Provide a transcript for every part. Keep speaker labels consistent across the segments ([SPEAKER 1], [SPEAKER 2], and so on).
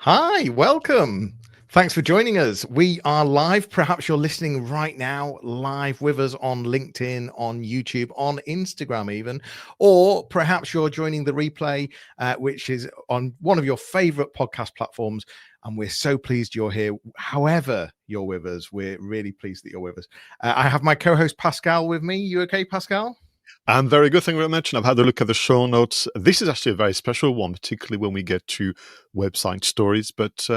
[SPEAKER 1] Hi, welcome. Thanks for joining us. We are live. Perhaps you're listening right now, live with us on LinkedIn, on YouTube, on Instagram, even, or perhaps you're joining the replay, which is on one of your favorite podcast platforms. And we're so pleased you're here. However, you're with us, we're really pleased that you're with us. I have my co host Pascal with me. You okay, Pascal?
[SPEAKER 2] I'm very good, thank you very much. And I've had a look at the show notes. This is actually a very special one, particularly when we get to website stories. But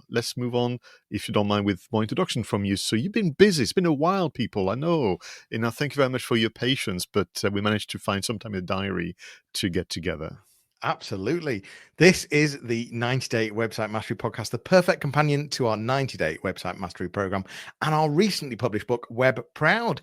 [SPEAKER 2] let's move on, if you don't mind, with more introduction from you. So you've been busy. It's been a while, people. I know. Thank you very much for your patience. But we managed to find some time in the diary to get together.
[SPEAKER 1] Absolutely. This is the 90-Day Website Mastery Podcast, the perfect companion to our 90-Day Website Mastery Program and our recently published book, Web Proud.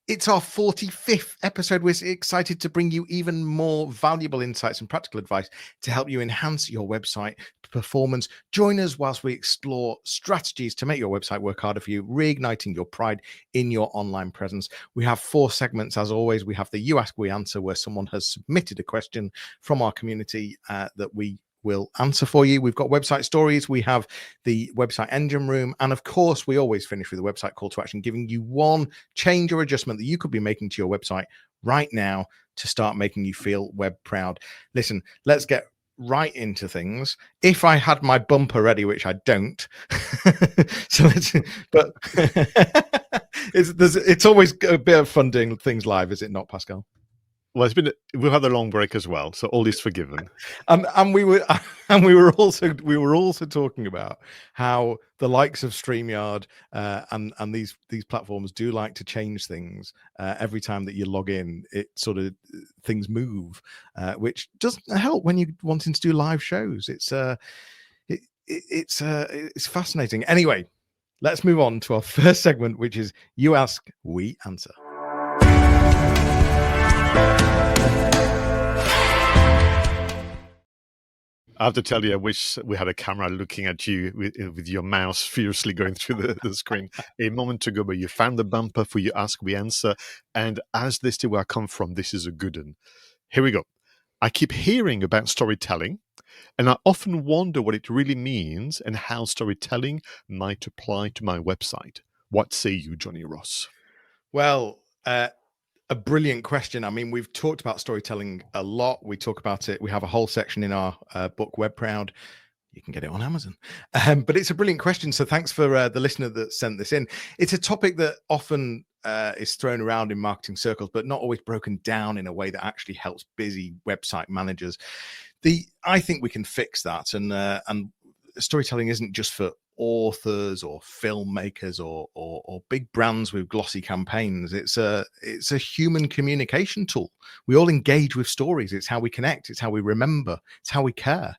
[SPEAKER 1] It's our 45th episode. We're excited to bring you even more valuable insights and practical advice to help you enhance your website performance. Join us whilst we explore strategies to make your website work harder for you, reigniting your pride in your online presence. We have 4 segments, as always. We have the You Ask, We Answer, where someone has submitted a question from our community that we will answer for you. We've got website stories, we have the website engine room, and of course we always finish with a website call to action, giving you one change or adjustment that you could be making to your website right now to start making you feel web proud. Listen, let's get right into things. If I had my bumper ready, which I don't, so but it's always a bit of fun doing things live, is it not, Pascal?
[SPEAKER 2] Well, we've had a long break as well, so all is forgiven.
[SPEAKER 1] And we were also talking about how the likes of StreamYard and these platforms do like to change things every time that you log in. It sort of things move, which doesn't help when you're wanting to do live shows. It's fascinating. Anyway, let's move on to our first segment, which is You Ask, We Answer.
[SPEAKER 2] I have to tell you, I wish we had a camera looking at you with your mouse fiercely going through the screen a moment ago, but you found the bumper for You Ask, We Answer. And as this to where I come from, this is a good one. Here we go. I keep hearing about storytelling, and I often wonder what it really means and how storytelling might apply to my website. What say you, Jonny Ross?
[SPEAKER 1] Well, a brilliant question. I mean, we've talked about storytelling a lot. We talk about it. We have a whole section in our book, Web Proud. You can get it on Amazon. But it's a brilliant question. So thanks for the listener that sent this in. It's a topic that often is thrown around in marketing circles, but not always broken down in a way that actually helps busy website managers. I think we can fix that. And storytelling isn't just for authors or filmmakers or big brands with glossy campaigns. It's a human communication tool. We all engage with stories. It's how we connect. It's how we remember. It's how we care.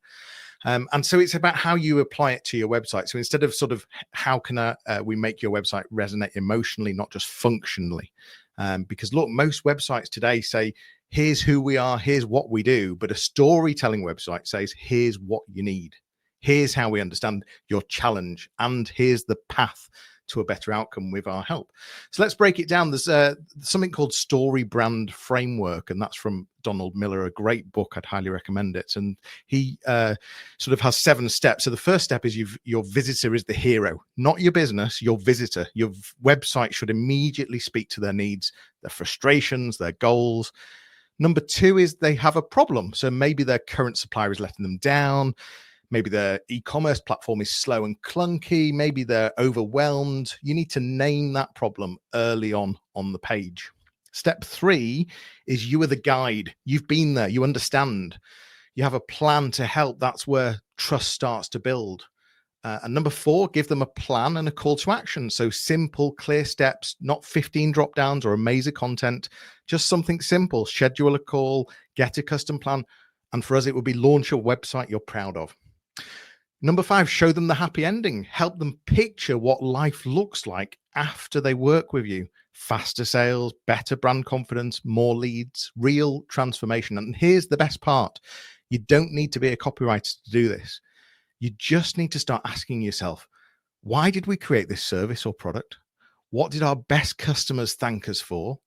[SPEAKER 1] And so it's about how you apply it to your website. So instead of sort of how can we make your website resonate emotionally, not just functionally, because look, most websites today say, here's who we are, here's what we do. But a storytelling website says, here's what you need. Here's how we understand your challenge, and here's the path to a better outcome with our help. So let's break it down. There's something called StoryBrand framework, and that's from Donald Miller, a great book. I'd highly recommend it. And he sort of has 7 steps. So the first step is your visitor is the hero, not your business, your visitor. Your website should immediately speak to their needs, their frustrations, their goals. Number 2 is they have a problem. So maybe their current supplier is letting them down. Maybe their e-commerce platform is slow and clunky. Maybe they're overwhelmed. You need to name that problem early on the page. Step 3 is you are the guide. You've been there. You understand. You have a plan to help. That's where trust starts to build. And number 4, give them a plan and a call to action. So simple, clear steps, not 15 drop downs or a maze of content, just something simple. Schedule a call, get a custom plan. And for us, it would be launch a website you're proud of. Number 5, show them the happy ending. Help them picture what life looks like after they work with you. Faster sales, better brand confidence, more leads, real transformation. And here's the best part. You don't need to be a copywriter to do this. You just need to start asking yourself, why did we create this service or product? What did our best customers thank us for?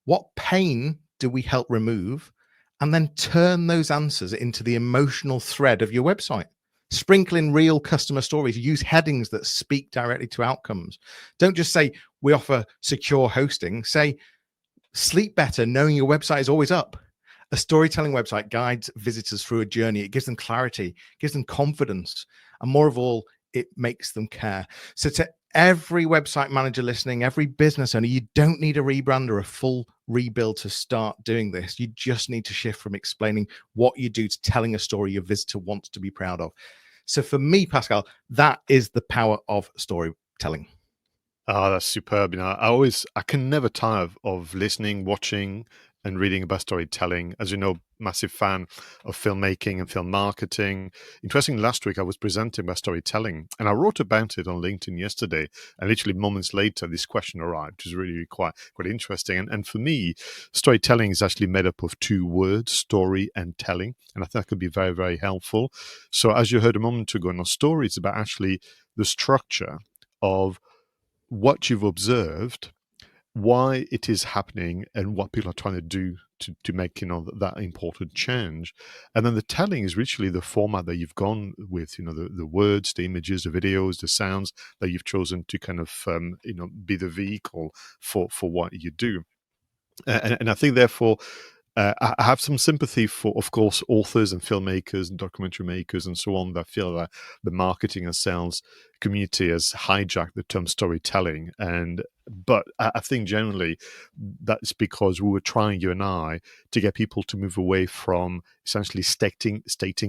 [SPEAKER 1] What pain do we help remove? And then turn those answers into the emotional thread of your website. Sprinkle in real customer stories. Use headings that speak directly to outcomes. Don't just say, we offer secure hosting. Say, sleep better knowing your website is always up. A storytelling website guides visitors through a journey. It gives them clarity, gives them confidence, and more of all, it makes them care. So to every website manager listening, every business owner, you don't need a rebrand or a full rebuild to start doing this. You just need to shift from explaining what you do to telling a story your visitor wants to be proud of. So for me, Pascal, that is the power of storytelling.
[SPEAKER 2] Oh, that's superb. I can never tire of listening, watching, and reading about storytelling. As you know, massive fan of filmmaking and film marketing. Interesting, last week I was presenting about storytelling, and I wrote about it on LinkedIn yesterday, and literally moments later, this question arrived, which is really quite interesting. And for me, storytelling is actually made up of two words, story and telling, and I think that could be very, very helpful. So as you heard a moment ago, in our story, it's about actually the structure of what you've observed, why it is happening, and what people are trying to do to make that important change. And then the telling is literally the format that you've gone with, the words, the images, the videos, the sounds that you've chosen to kind of be the vehicle for what you do. And I think, therefore, I have some sympathy for, of course, authors and filmmakers and documentary makers and so on that feel that the marketing and sales community has hijacked the term storytelling. But I think generally that's because we were trying, you and I, to get people to move away from essentially stating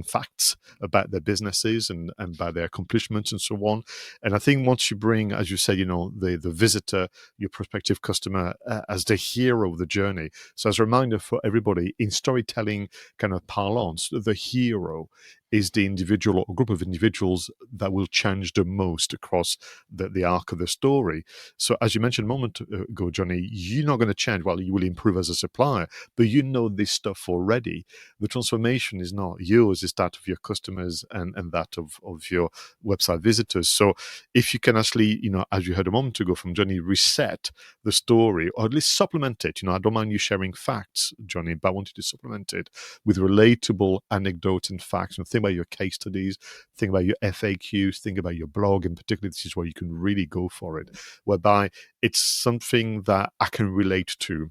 [SPEAKER 2] facts about their businesses and about their accomplishments and so on. And I think once you bring, as you said, the visitor, your prospective customer, as the hero of the journey. So as a reminder for everybody, in storytelling kind of parlance, the hero is the individual or group of individuals that will change the most across the arc of the story. So as you mentioned a moment ago, Jonny, you're not going to change. Well, you will improve as a supplier, but you know this stuff already. The transformation is not yours, it's that of your customers and that of your website visitors. So if you can actually, as you heard a moment ago from Jonny, reset the story, or at least supplement it. I don't mind you sharing facts, Jonny, but I want you to supplement it with relatable anecdotes and facts. Think about your case studies, think about your FAQs, think about your blog, and particularly this is where you can really go for it, whereby it's something that I can relate to.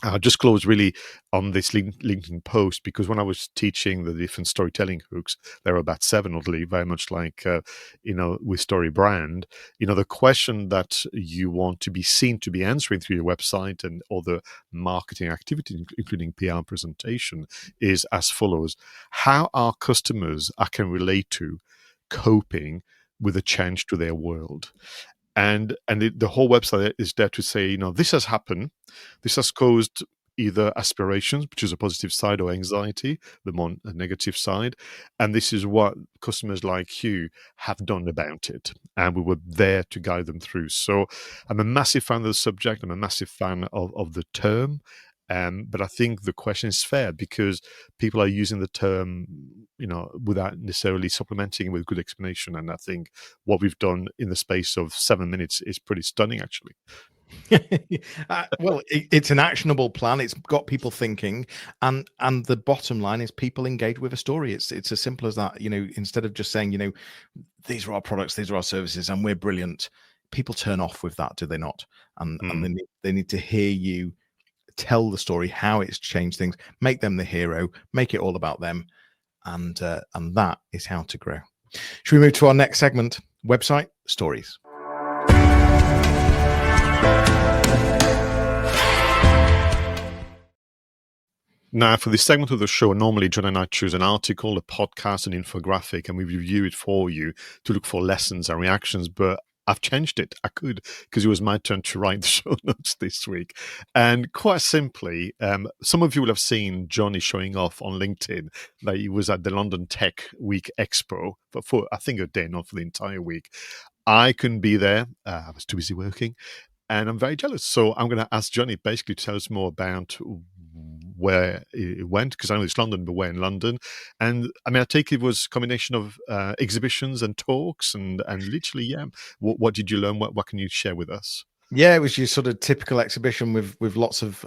[SPEAKER 2] I'll just close really on this LinkedIn post, because when I was teaching the different storytelling hooks, there were about 7, oddly, very much like, with StoryBrand, the question that you want to be seen to be answering through your website and other marketing activities, including PR presentation, is as follows. How are customers I can relate to coping with a change to their world? And the whole website is there to say, this has happened. This has caused either aspirations, which is a positive side, or anxiety, the more negative side. And this is what customers like you have done about it. And we were there to guide them through. So I'm a massive fan of the subject. I'm a massive fan of the term. But I think the question is fair, because people are using the term, without necessarily supplementing with good explanation. And I think what we've done in the space of 7 minutes is pretty stunning, actually.
[SPEAKER 1] Well, it's an actionable plan. It's got people thinking, and the bottom line is people engage with a story. It's as simple as that. Instead of just saying, these are our products, these are our services, and we're brilliant, people turn off with that, do they not? And they need to hear you tell the story, how it's changed things, make them the hero, make it all about them, and that is how to grow. Should we move to our next segment, website stories?
[SPEAKER 2] Now, for this segment of the show, normally John and I choose an article, a podcast, an infographic, and we review it for you to look for lessons and reactions. But I've changed it. I could, because it was my turn to write the show notes this week. And quite simply, some of you will have seen Jonny showing off on LinkedIn that he was at the London Tech Week Expo for I think, a day, not for the entire week. I couldn't be there. I was too busy working. And I'm very jealous. So I'm going to ask Jonny basically to tell us more about where it went, because I know it's London, but where in London. And I take it was a combination of exhibitions and talks and literally, yeah. What did you learn? What can you share with us?
[SPEAKER 1] Yeah, it was your sort of typical exhibition with lots of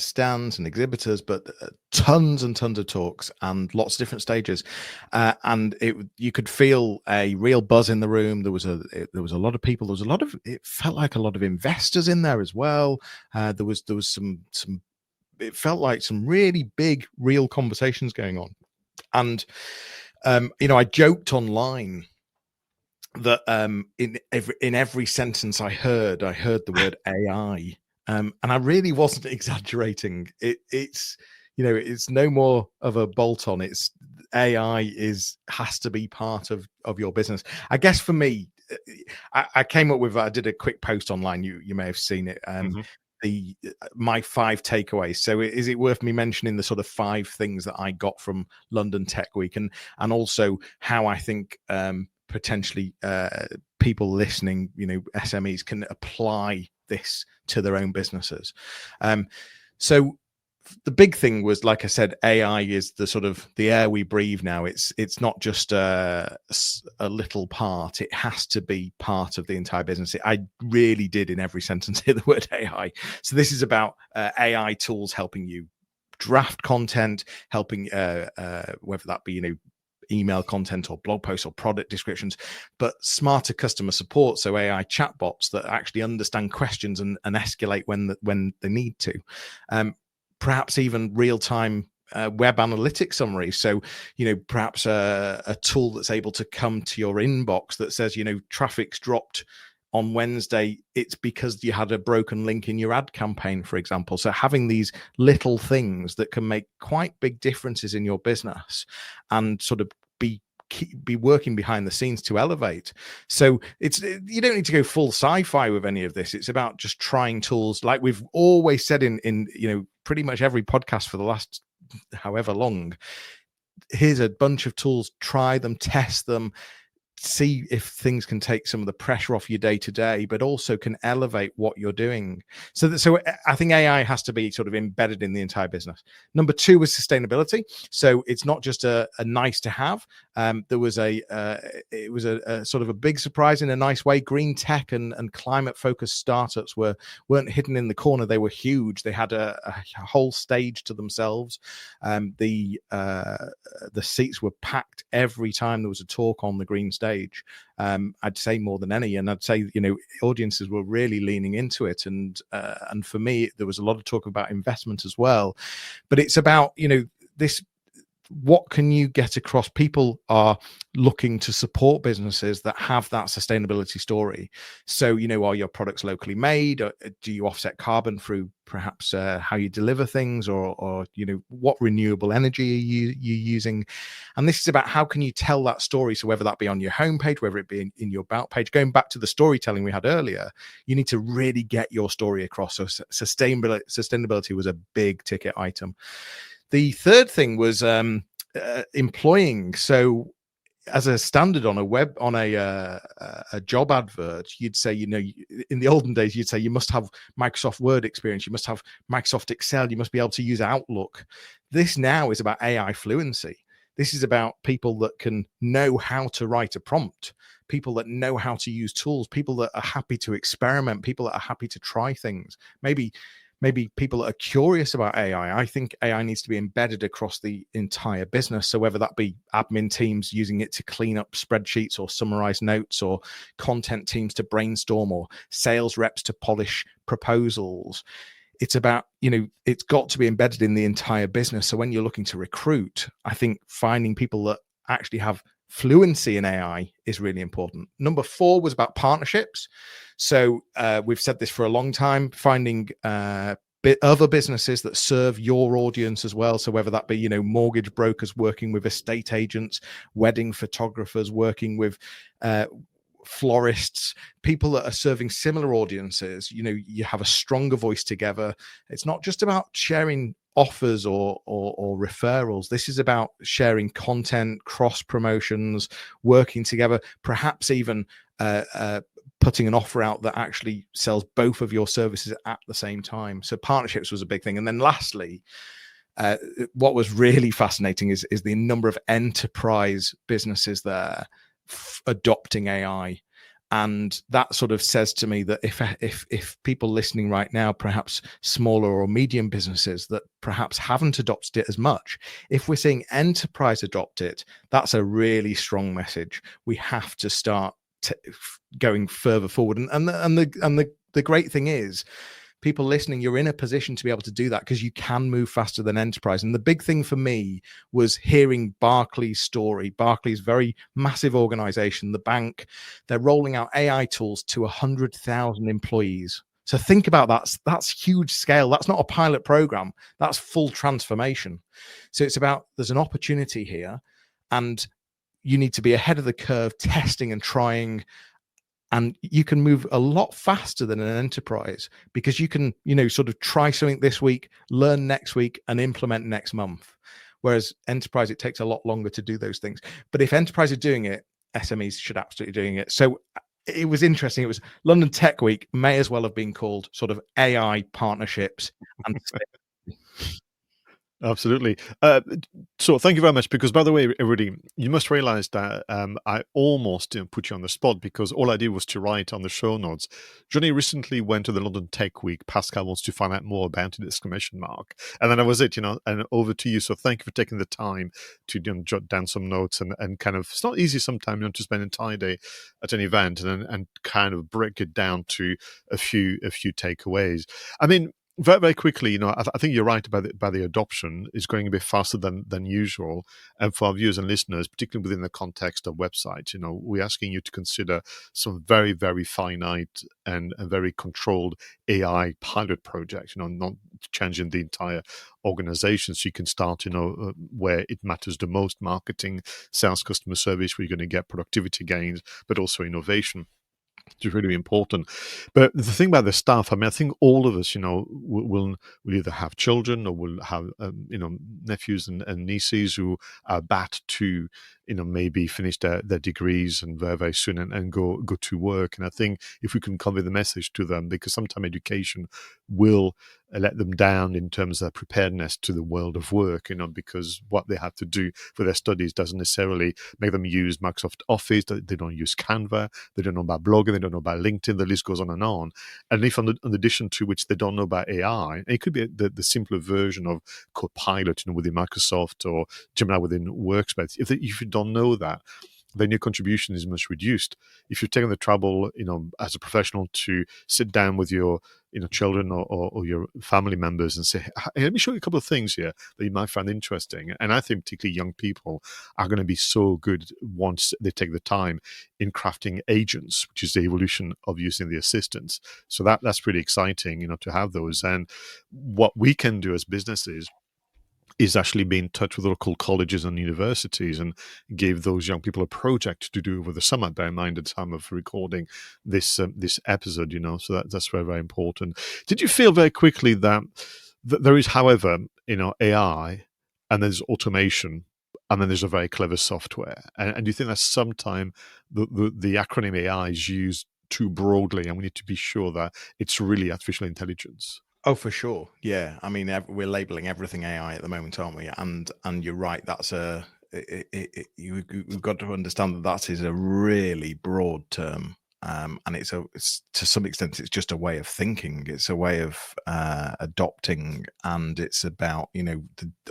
[SPEAKER 1] stands and exhibitors, but tons and tons of talks and lots of different stages, and you could feel a real buzz in the room. There was a lot of people. There was a lot of, it felt like a lot of investors in there as well. There was some it felt like some really big real conversations going on, and I joked online that in every sentence I heard the word AI, and I really wasn't exaggerating. It's it's no more of a bolt on. It's AI has to be part of your business. I guess for me, I came up with, I did a quick post online. You may have seen it. The my 5 takeaways. So is it worth me mentioning the sort of 5 things that I got from London Tech Week, and also how I think potentially people listening, SMEs, can apply this to their own businesses. So the big thing was, like I said, AI is the sort of the air we breathe now. It's not just a little part. It has to be part of the entire business. I really did in every sentence hear the word AI. So this is about AI tools helping you draft content, helping whether that be email content or blog posts or product descriptions, but smarter customer support. So AI chatbots that actually understand questions and escalate when they need to. Perhaps even real-time web analytics summaries. So, perhaps a tool that's able to come to your inbox that says, traffic's dropped on Wednesday. It's because you had a broken link in your ad campaign, for example. So having these little things that can make quite big differences in your business and sort of be working behind the scenes to elevate. So you don't need to go full sci-fi with any of this. It's about just trying tools, like we've always said in pretty much every podcast for the last however long. Here's a bunch of tools, try them, test them, see if things can take some of the pressure off your day to day, but also can elevate what you're doing. So I think AI has to be sort of embedded in the entire business. Number 2 was sustainability. So it's not just a nice to have. There was it was a sort of a big surprise in a nice way. Green tech and climate focused startups weren't hidden in the corner. They were huge. They had a whole stage to themselves. The seats were packed every time there was a talk on the green stage. I'd say more than any, and I'd say audiences were really leaning into it, and for me there was a lot of talk about investment as well. But it's about this, what can you get across? People are looking to support businesses that have that sustainability story. So, are your products locally made? Or do you offset carbon through perhaps how you deliver things, or what renewable energy are you using? And this is about how can you tell that story. So whether that be on your homepage, whether it be in your about page, going back to the storytelling we had earlier, you need to really get your story across. So sustainability was a big ticket item. The third thing was employing. So as a standard on a job advert, you'd say, in the olden days, you'd say you must have Microsoft Word experience, you must have Microsoft Excel, you must be able to use Outlook. This now is about AI fluency. This is about people that can know how to write a prompt, people that know how to use tools, people that are happy to experiment, people that are happy to try things. Maybe people that are curious about AI. I think AI needs to be embedded across the entire business. So whether that be admin teams using it to clean up spreadsheets or summarize notes, or content teams to brainstorm, or sales reps to polish proposals, it's about, it's got to be embedded in the entire business. So when you're looking to recruit, I think finding people that actually have fluency in AI is really important. Number 4 was about partnerships. So we've said this for a long time, finding other businesses that serve your audience as well. So whether that be, mortgage brokers working with estate agents, wedding photographers working with florists, people that are serving similar audiences, you have a stronger voice together. It's not just about sharing offers or referrals. This is about sharing content, cross promotions, working together, perhaps even putting an offer out that actually sells both of your services at the same time. So partnerships was a big thing. And then lastly, what was really fascinating is the number of enterprise businesses there adopting AI. And that sort of says to me that if people listening right now, perhaps smaller or medium businesses that perhaps haven't adopted it as much, if we're seeing enterprise adopt it, that's a really strong message. We have to start going further forward. And the great thing is, people listening, you're in a position to be able to do that because you can move faster than enterprise. And the big thing for me was hearing Barclays' story. Barclays, very massive organization, the bank, they're rolling out AI tools to 100,000 employees. So think about that. That's huge scale. That's not a pilot program. That's full transformation. So it's about, there's an opportunity here, and you need to be ahead of the curve, testing and trying. And you can move a lot faster than an enterprise because you can, sort of try something this week, learn next week, and implement next month. Whereas enterprise, it takes a lot longer to do those things. But if enterprise are doing it, SMEs should absolutely doing it. So it was interesting. It was London Tech Week, may as well have been called sort of AI partnerships and
[SPEAKER 2] Absolutely. So thank you very much, because by the way, everybody, you must realize that I almost put you on the spot, because all I did was to write on the show notes, Jonny recently went to the London Tech Week. Pascal wants to find out more about it, exclamation mark. And then that was it, and over to you. So thank you for taking the time to jot down some notes and kind of, it's not easy sometimes to spend an entire day at an event and kind of break it down to a few takeaways. I mean, very, very quickly, I think you're right about the adoption is going a bit faster than usual. And for our viewers and listeners, particularly within the context of websites, we're asking you to consider some very, very finite and very controlled AI pilot projects, not changing the entire organization. So you can start, where it matters the most: marketing, sales, customer service, where you're going to get productivity gains, but also innovation. It's really important. But the thing about the staff, I think all of us, will either have children or will have, nephews and nieces who are about to, maybe finish their degrees and very, very soon and go to work. And I think if we can convey the message to them, because sometimes education will let them down in terms of preparedness to the world of work, because what they have to do for their studies doesn't necessarily make them use Microsoft Office. They don't use Canva. They don't know about blogging. They don't know about LinkedIn. The list goes on. And if in addition to which they don't know about AI, it could be the simpler version of Copilot, within Microsoft, or Gemini within Workspace. If you don't know that, then your contribution is much reduced. If you've taken the trouble, as a professional, to sit down with your, children or your family members and say, hey, let me show you a couple of things here that you might find interesting. And I think particularly young people are going to be so good once they take the time in crafting agents, which is the evolution of using the assistants. So that's pretty exciting, to have those. And what we can do as businesses is actually be in touch with local colleges and universities and give those young people a project to do over the summer. Bear in mind at the time of recording this episode, so that's very, very important. Did you feel very quickly that there is, however, AI, and there's automation, and then there's a very clever software, and do you think that sometimes the acronym AI is used too broadly, and we need to be sure that it's really artificial intelligence?
[SPEAKER 1] Oh, for sure. Yeah. I mean, we're labeling everything AI at the moment, aren't we? And you're right. That's you've got to understand that is a really broad term. And it's to some extent, it's just a way of thinking. It's a way of adopting, and it's about,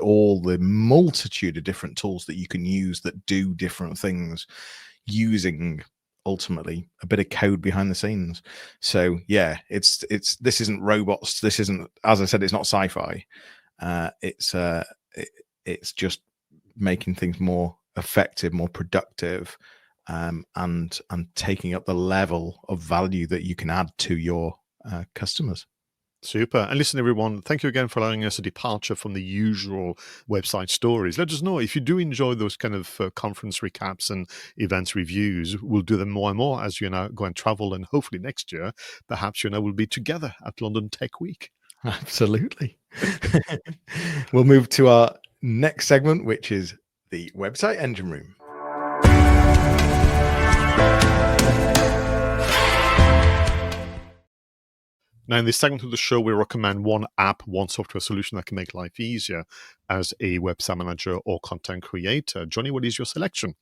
[SPEAKER 1] all the multitude of different tools that you can use that do different things using ultimately a bit of code behind the scenes. So yeah, it's this isn't robots. This isn't, as I said, it's not sci-fi. It's just making things more effective, more productive, and taking up the level of value that you can add to your customers.
[SPEAKER 2] Super. And listen, everyone, thank you again for allowing us a departure from the usual website stories. Let us know if you do enjoy those kind of conference recaps and events reviews. We'll do them more and more as you go and travel. And hopefully next year, perhaps we'll be together at London Tech Week.
[SPEAKER 1] Absolutely. We'll move to our next segment, which is the website engine room.
[SPEAKER 2] Now, in this segment of the show, we recommend one app, one software solution that can make life easier as a website manager or content creator. Jonny, what is your selection?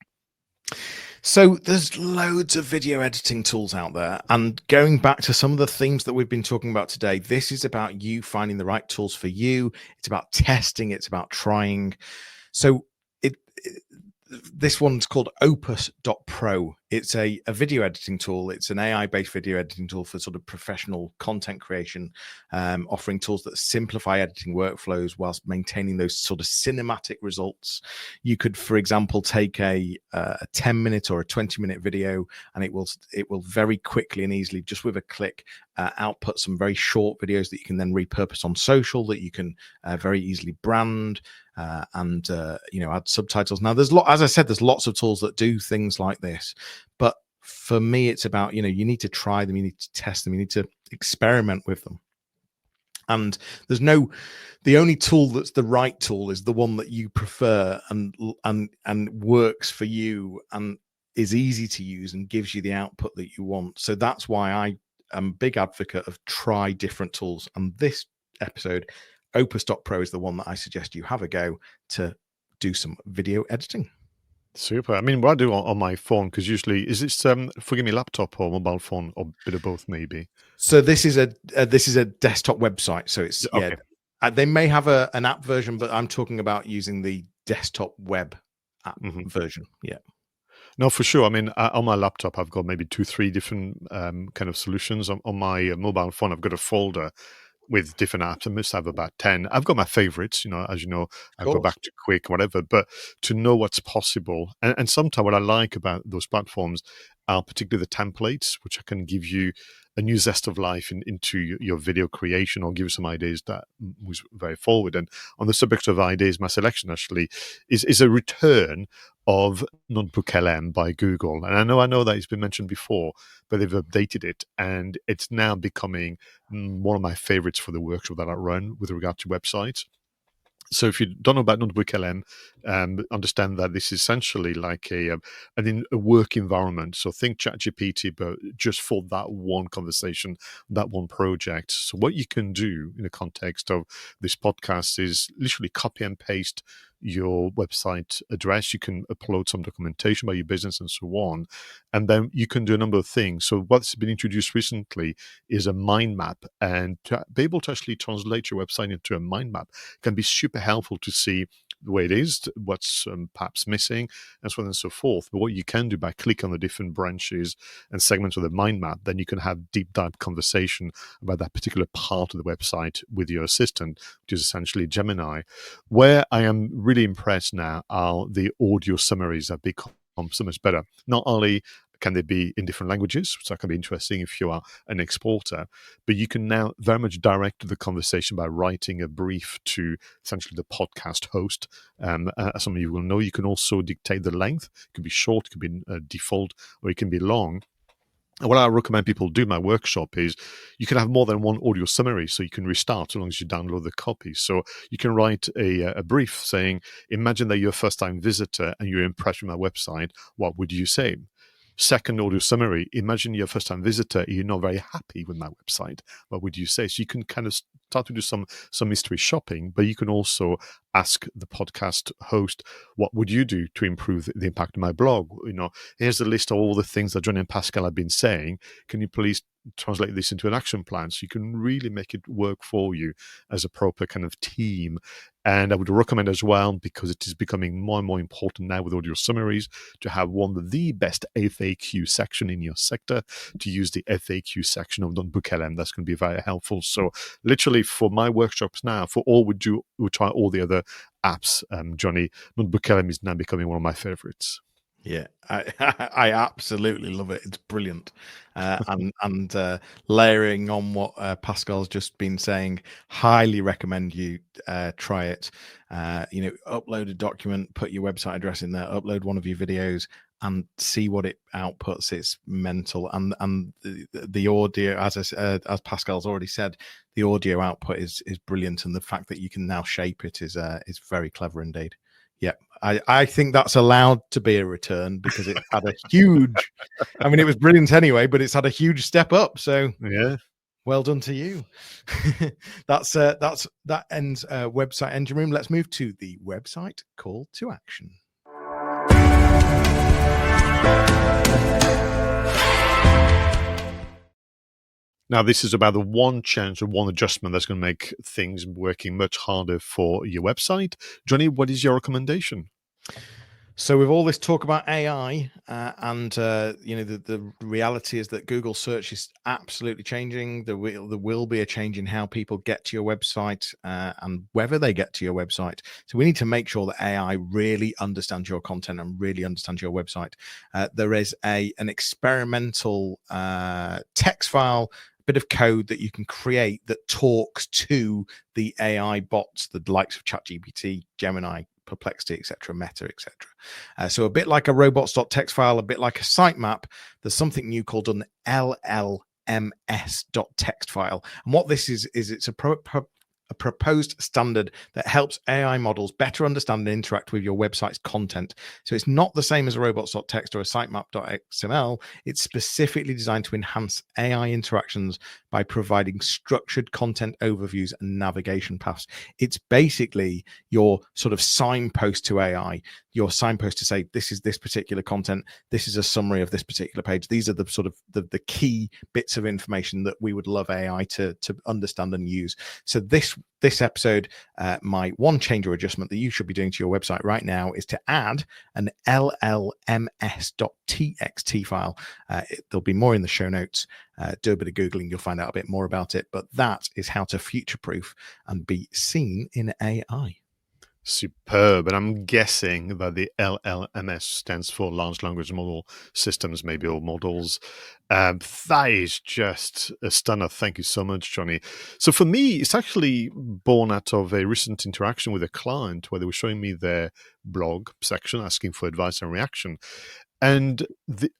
[SPEAKER 1] So there's loads of video editing tools out there, and going back to some of the themes that we've been talking about today, this is about you finding the right tools for you. It's about testing, it's about trying. So this one's called Opus.pro. It's a video editing tool. It's an AI-based video editing tool for sort of professional content creation, offering tools that simplify editing workflows whilst maintaining those sort of cinematic results. You could, for example, take a 10-minute or a 20-minute video, and it will very quickly and easily, just with a click, output some very short videos that you can then repurpose on social, that you can very easily brand. And add subtitles. Now, as I said, there's lots of tools that do things like this, but for me, it's about, you need to try them, you need to test them, you need to experiment with them. And the only tool that's the right tool is the one that you prefer and works for you and is easy to use and gives you the output that you want. So that's why I am a big advocate of try different tools. And this episode, Opus.pro, is the one that I suggest you have a go to do some video editing.
[SPEAKER 2] Super. I mean, what I do on my phone, because usually, is this forgive me, laptop or mobile phone or a bit of both, maybe?
[SPEAKER 1] So this is a desktop website. So it's
[SPEAKER 2] Okay.
[SPEAKER 1] They may have an app version, but I'm talking about using the desktop web app version. Yeah.
[SPEAKER 2] No, for sure. I mean, on my laptop, I've got maybe 2-3 different kind of solutions. On my mobile phone, I've got a folder with different apps. I must have about 10. I've got my favorites, as you know, I go back to quick, whatever, but to know what's possible. And sometimes what I like about those platforms are particularly the templates, which I can give you a new zest of life into your video creation, or give you some ideas that was very forward. And on the subject of ideas, my selection actually is a return of Notebook LM by Google. And I know that it's been mentioned before, but they've updated it, and it's now becoming one of my favorites for the workshop that I run with regard to websites. So if you don't know about Notebook LM, understand that this is essentially like a work environment. So think ChatGPT, but just for that one conversation, that one project. So what you can do in the context of this podcast is literally copy and paste your website address. You can upload some documentation about your business and so on. And then you can do a number of things. So what's been introduced recently is a mind map. And to be able to actually translate your website into a mind map can be super helpful to see the way it is, what's perhaps missing, and so on and so forth. But what you can do by clicking on the different branches and segments of the mind map, then you can have deep dive conversation about that particular part of the website with your assistant, which is essentially Gemini. Where I am really impressed now are the audio summaries that become so much better. Not only can they be in different languages, so that can be interesting if you are an exporter, but you can now very much direct the conversation by writing a brief to essentially the podcast host. As some of you will know, you can also dictate the length. It can be short, it can be default, or it can be long. And what I recommend people do in my workshop is you can have more than one audio summary, so you can restart as long as you download the copy. So you can write a brief saying, imagine that you're a first-time visitor and you're impressed with my website. What would you say? Second audio summary, imagine you're a first-time visitor and you're not very happy with my website. What would you say? So you can kind of start to do some mystery shopping, but you can also ask the podcast host, what would you do to improve the impact of my blog? Here's a list of all the things that Jonny and Pascal have been saying. Can you please translate this into an action plan so you can really make it work for you as a proper kind of team? And I would recommend as well, because it is becoming more and more important now with audio summaries, to have one of the best FAQ section in your sector, to use the FAQ section of Notebook LM. That's going to be very helpful. So literally for my workshops now, for all we try all the other apps, Jonny, Notebook LM is now becoming one of my favorites.
[SPEAKER 1] Yeah, I absolutely love it. It's brilliant. And layering on what Pascal's just been saying, highly recommend you try it. Upload a document, put your website address in there, upload one of your videos, and see what it outputs. It's mental. And the audio, as Pascal's already said, the audio output is brilliant, and the fact that you can now shape it is very clever indeed. Yeah, I think that's allowed to be a return because it had a huge, I mean, it was brilliant anyway, but it's had a huge step up. So
[SPEAKER 2] yeah,
[SPEAKER 1] well done to you. That ends website engine room. Let's move to the website call to action.
[SPEAKER 2] Now, this is about the one change or one adjustment that's going to make things working much harder for your website. Jonny, what is your recommendation?
[SPEAKER 1] So with all this talk about AI, the reality is that Google search is absolutely changing. There will be a change in how people get to your website and whether they get to your website. So we need to make sure that AI really understands your content and really understands your website. There is an experimental text file, bit of code that you can create that talks to the AI bots, the likes of ChatGPT, Gemini, Perplexity, etc., Meta, etc. So a bit like a robots.txt file, a bit like a sitemap, there's something new called an LLMS.txt file. And what this is it's a proposed standard that helps AI models better understand and interact with your website's content. So it's not the same as a robots.txt or a sitemap.xml. It's specifically designed to enhance AI interactions by providing structured content overviews and navigation paths. It's basically your sort of signpost to AI, your signpost to say, this is this particular content, this is a summary of this particular page. These are the sort of the key bits of information that we would love AI to understand and use. So this episode, my one change or adjustment that you should be doing to your website right now is to add an LLMS.txt file. There'll be more in the show notes. Do a bit of Googling, you'll find out a bit more about it. But that is how to future-proof and be seen in AI.
[SPEAKER 2] Superb. And I'm guessing that the LLMS stands for Large Language Model Systems, maybe, or models. That is just a stunner. Thank you so much, Jonny. So for me, it's actually born out of a recent interaction with a client where they were showing me their blog section, asking for advice and reaction. And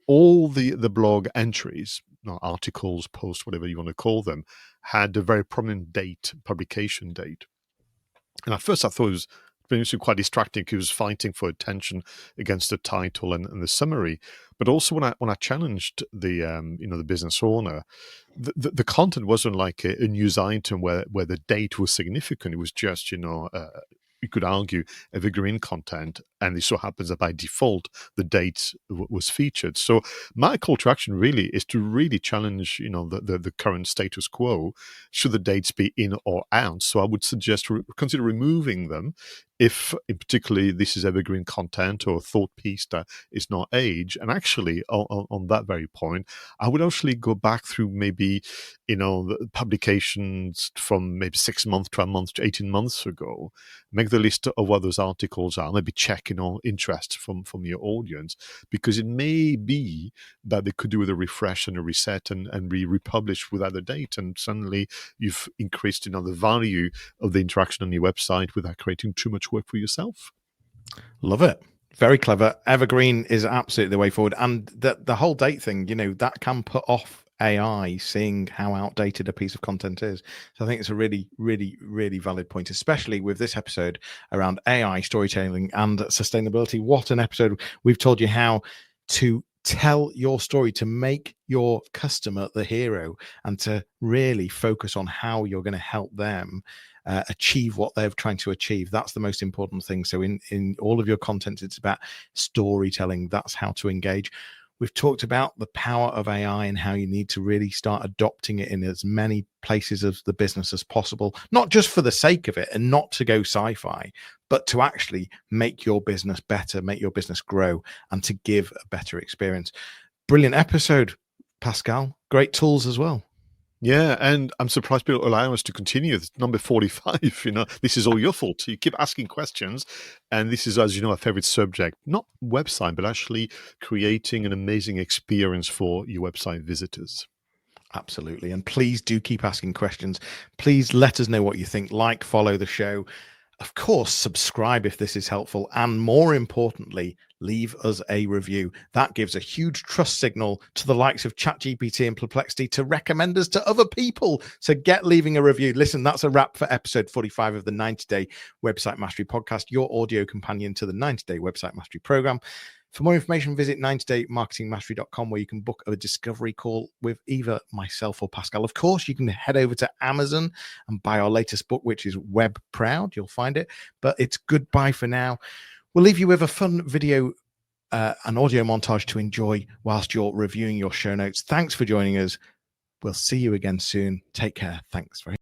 [SPEAKER 2] all the blog entries, articles, posts, whatever you want to call them, had a very prominent date, publication date. And at first I thought it was quite distracting because he was fighting for attention against the title and the summary. But also when I challenged the the business owner, the content wasn't like a news item where the date was significant. It was just you could argue evergreen content, and it so happens that by default the date was featured. So my call to action really is to really challenge the current status quo. Should the dates be in or out? So I would suggest consider removing them if in particularly this is evergreen content or a thought piece that is not age. And actually on that very point, I would actually go back through maybe the publications from maybe 6 months, 12 months to 18 months ago, make the list of what those articles are, maybe check interest from your audience, because it may be that they could do with a refresh and a reset and be republished without a date, and suddenly you've increased the value of the interaction on your website without creating too much work for yourself.
[SPEAKER 1] Love it. Very clever. Evergreen is absolutely the way forward. And the whole date thing, that can put off AI seeing how outdated a piece of content is. So I think it's a really, really, really valid point, especially with this episode around AI, storytelling, and sustainability. What an episode. We've told you how to tell your story, to make your customer the hero, and to really focus on how you're going to help them achieve what they're trying to achieve. That's the most important thing. So in all of your content, it's about storytelling. That's how to engage. We've talked about the power of AI and how you need to really start adopting it in as many places of the business as possible, not just for the sake of it and not to go sci-fi, but to actually make your business better, make your business grow, and to give a better experience. Brilliant episode, Pascal. Great tools as well.
[SPEAKER 2] Yeah, and I'm surprised people allow us to continue. It's number 45. This is all your fault. You keep asking questions, and this is, as you know, a favorite subject. Not website, but actually creating an amazing experience for your website visitors.
[SPEAKER 1] Absolutely. And please do keep asking questions. Please let us know what you think. Like, follow the show. Of course, subscribe if this is helpful. And more importantly, leave us a review. That gives a huge trust signal to the likes of ChatGPT and Perplexity to recommend us to other people. So get leaving a review. Listen, that's a wrap for episode 45 of the 90-Day Website Mastery Podcast, your audio companion to the 90-Day Website Mastery Program. For more information, visit 90daymarketingmastery.com, where you can book a discovery call with either myself or Pascal. Of course, you can head over to Amazon and buy our latest book, which is Web Proud. You'll find it, but it's goodbye for now. We'll leave you with a fun video, an audio montage to enjoy whilst you're reviewing your show notes. Thanks for joining us. We'll see you again soon. Take care. Thanks very